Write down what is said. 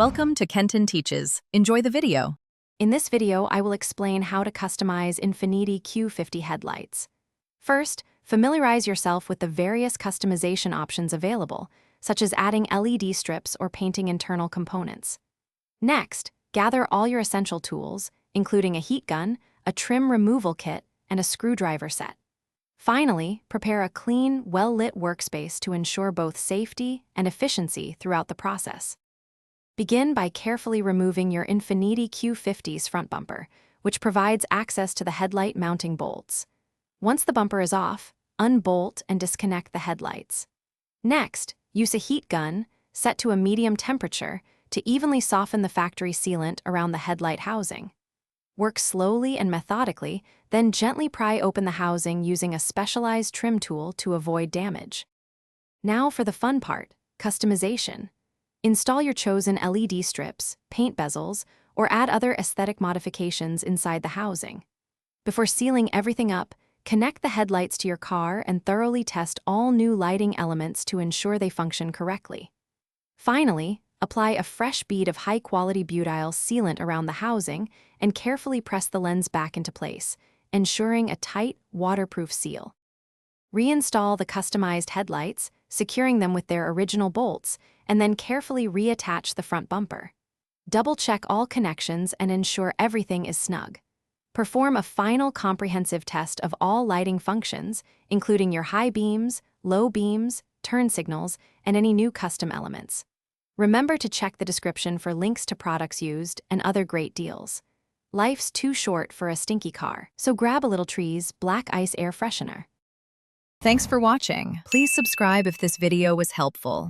Welcome to Kenton Teaches. Enjoy the video. In this video, I will explain how to customize Infiniti Q50 headlights. First, familiarize yourself with the various customization options available, such as adding LED strips or painting internal components. Next, gather all your essential tools, including a heat gun, a trim removal kit, and a screwdriver set. Finally, prepare a clean, well-lit workspace to ensure both safety and efficiency throughout the process. Begin by carefully removing your Infiniti Q50's front bumper, which provides access to the headlight mounting bolts. Once the bumper is off, unbolt and disconnect the headlights. Next, use a heat gun, set to a medium temperature, to evenly soften the factory sealant around the headlight housing. Work slowly and methodically, then gently pry open the housing using a specialized trim tool to avoid damage. Now for the fun part, customization. Install your chosen LED strips, paint bezels, or add other aesthetic modifications inside the housing. Before sealing everything up, connect the headlights to your car and thoroughly test all new lighting elements to ensure they function correctly. Finally, apply a fresh bead of high-quality butyl sealant around the housing and carefully press the lens back into place, ensuring a tight, waterproof seal. Reinstall the customized headlights, securing them with their original bolts, and then carefully reattach the front bumper. Double-check all connections and ensure everything is snug. Perform a final comprehensive test of all lighting functions, including your high beams, low beams, turn signals, and any new custom elements. Remember to check the description for links to products used and other great deals. Life's too short for a stinky car, so grab a little Tree's Black Ice Air Freshener. Thanks for watching. Please subscribe if this video was helpful.